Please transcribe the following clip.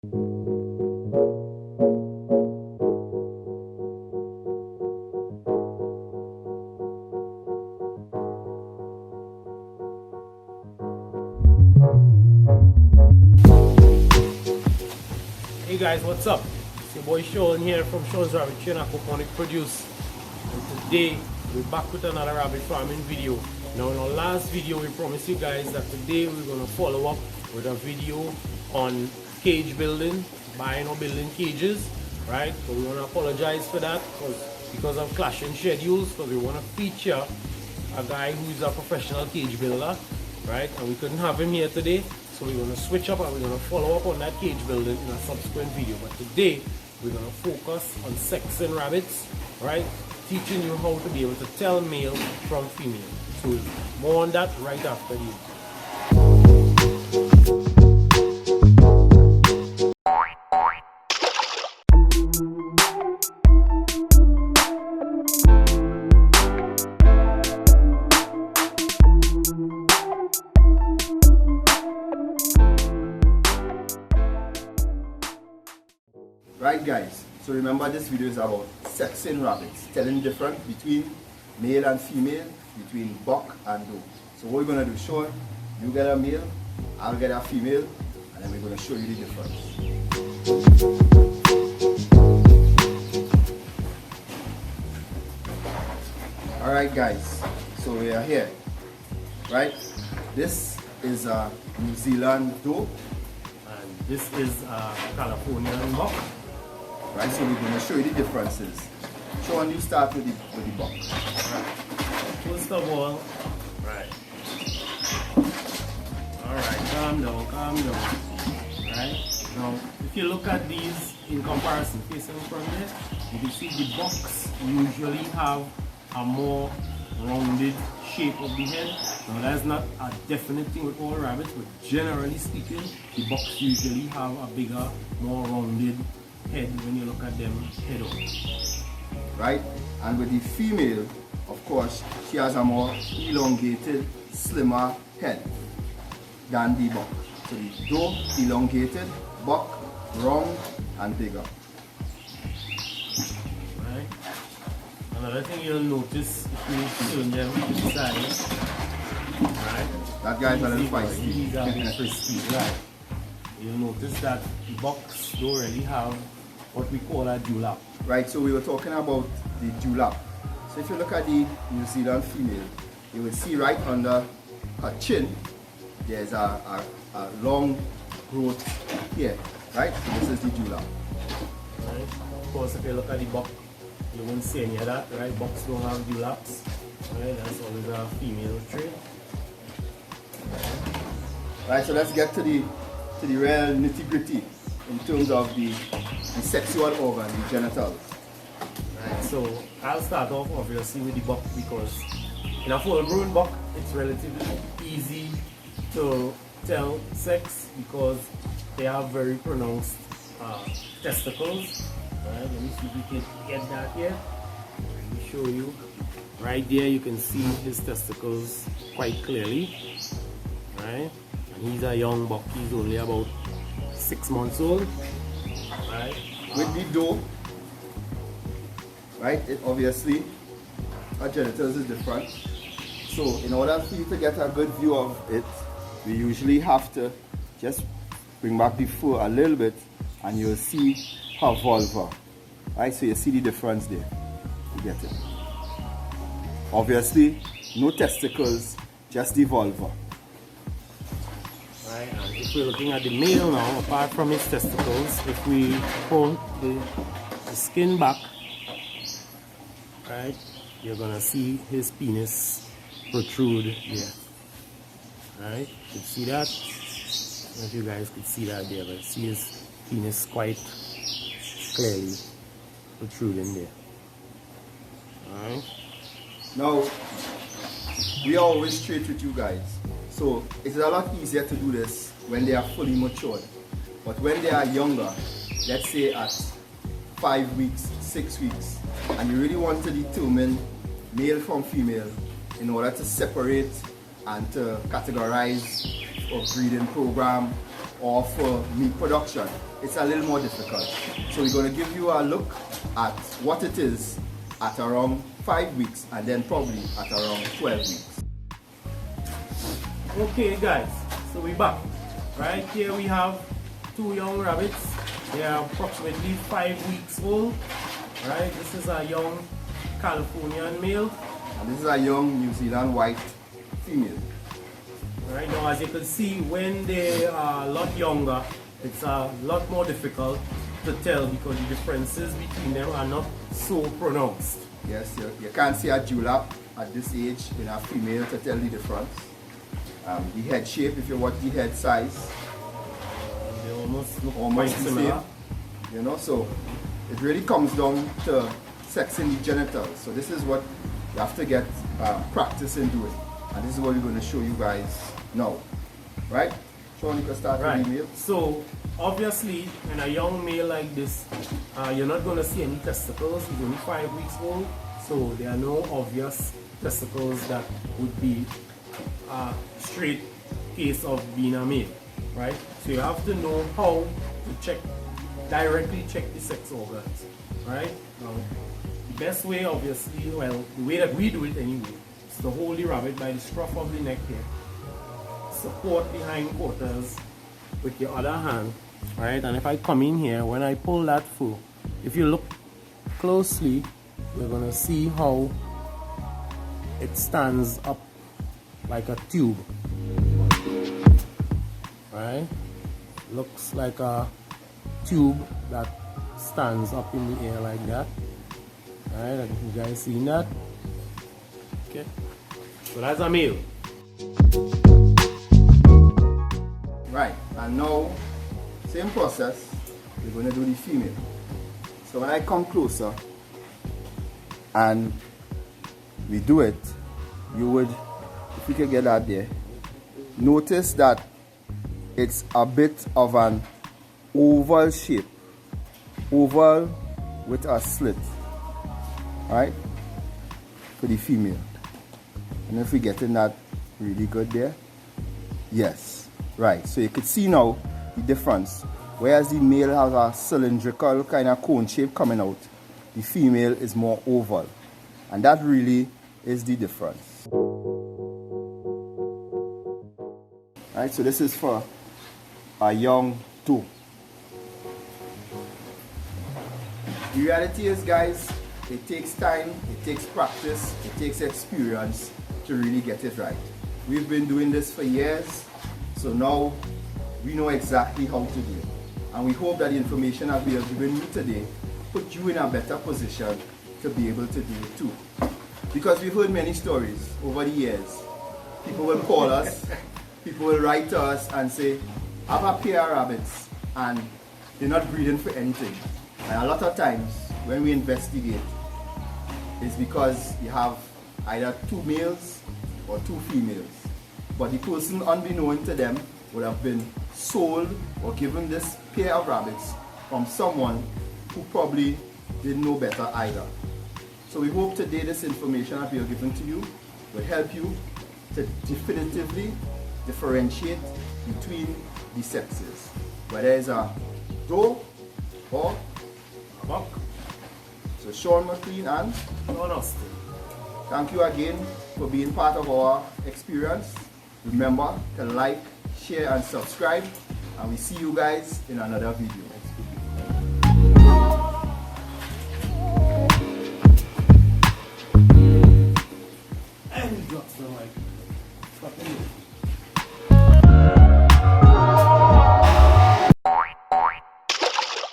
Hey guys, what's up? It's your boy Sean here from Sean's Rabbit Train Aquaponic Produce. And today we're back with another rabbit farming video. Now in our last video we promised you guys that today we're going to follow up with a video on cage building, buying or building cages, right? So we want to apologize for that because of clashing schedules, because we want to feature a guy who's a professional cage builder, right? And we couldn't have him here today. So we're going to switch up and we're going to follow up on that cage building in a subsequent video. But today, we're going to focus on sexing rabbits, right? Teaching you how to be able to tell male from female. So more on that right after the Right guys, so remember this video is about sexing rabbits, telling the difference between male and female, between buck and doe. So what we're going to do, Sean, you get a male, I'll get a female, and then we're going to show you the difference. Alright guys, so we are here, right? This is a New Zealand doe. and this is a Californian buck. Right, so we're going to show you the differences. Sean, you start with the buck. Right. First of all, right. Alright, calm down. Right? Now, if you look at these in comparison, facing from here, you can see the bucks usually have a more rounded shape of the head. Now, that's not a definite thing with all rabbits, but generally speaking, the bucks usually have a bigger, more rounded head when you look at them head on. Right? And with the female, of course, she has a more elongated, slimmer head than the buck. So the doe elongated, buck round and bigger. Right? Another thing you'll notice if you turn them to the side, right? That guy's a little feisty. These are a bit frisky, right? You'll notice that the bucks don't really have what we call a dewlap. Right, so we were talking about the dewlap. So if you look at the New Zealand female, you will see right under her chin, there's a long growth here, right? So this is the dewlap. Right? Of course, if you look at the buck, you won't see any of that, right? Bucks don't have dewlaps, right? That's always a female trait. Right, so let's get to the real nitty-gritty in terms of the sexual organ, the genitals. Right, so I'll start off obviously with the buck because in a full-grown buck, it's relatively easy to tell sex because they have very pronounced testicles. Right, let me see if we can get that here. Let me show you. Right there, you can see his testicles quite clearly. Right, and he's a young buck. He's only about 6 months old. Right. With the doe, right, it obviously, our genitals is different. So in order for you to get a good view of it, we usually have to just bring back the fur a little bit and you'll see her vulva. Right, so you see the difference there. You get it. Obviously, no testicles, just the vulva. Right, and if we're looking at the male now, apart from his testicles, if we pull the skin back, right, you're gonna see his penis protrude here. Right, you can see that. I don't know if you guys could see that there, but see his penis quite clearly protruding there. Alright. Now, we are always straight with you guys. So it's a lot easier to do this when they are fully matured. But when they are younger, let's say at 5 weeks, 6 weeks, and you really want to determine male from female in order to separate and to categorize a breeding program or for meat production, it's a little more difficult. So we're going to give you a look at what it is at around 5 weeks and then probably at around 12 weeks. Okay guys, so we're back. Right here we have 2 young rabbits. They are approximately 5 weeks old. Right, this is a young Californian male. And this is a young New Zealand white female. Right now, as you can see, when they are a lot younger, it's a lot more difficult to tell because the differences between them are not so pronounced. Yes, you can't see a dewlap at this age in a female to tell the difference. The head shape, if you watch the head size, They almost look almost quite the similar. same. You know, so it really comes down to sexing the genitals. So this is what you have to get practice in doing, and this is what we're going to show you guys now. Right? Sean, you can start with Right. the male. So obviously, in a young male like this, you're not going to see any testicles. He's only 5 weeks old, so there are no obvious testicles that would be a straight case of being a male. Right? So you have to know how to directly check the sex organs. Right? Now, the best way, obviously, well, the way that we do it anyway, is to hold the rabbit by the scruff of the neck here, support the hindquarters with your other hand, right? And if I come in here, when I pull that fur, if you look closely, you're gonna see how it stands up like a tube, right? Looks like a tube that stands up in the air like that. Alright, you guys seen that? Okay, so that's a male. Right, and now, same process, we're going to do the female. So when I come closer and we do it, you would, if you can get that there, notice that it's a bit of an oval shape, oval with a slit, right, for the female. And if we're getting that really good there, yes, right, so you can see now the difference. Whereas the male has a cylindrical kind of cone shape coming out, the female is more oval, and that really is the difference. Right, so this is for a young doe. The reality is, guys, it takes time, it takes practice, it takes experience to really get it right. We've been doing this for years, so now we know exactly how to do it. And we hope that the information that we have given you today put you in a better position to be able to do it too. Because we've heard many stories over the years. People will call us, people will write to us and say, I have a pair of rabbits and they're not breeding for anything. And a lot of times when we investigate, it's because you have either 2 males or 2 females. But the person, unbeknown to them, would have been sold or given this pair of rabbits from someone who probably didn't know better either. So we hope today this information that we are giving to you will help you to definitively differentiate between the sexes, whether it's a doe or A buck. so Sean McLean and Sean Austin. thank you again for being part of our experience. Remember to like, share and subscribe, and we see you guys in another video. And he drops the mic. Fucking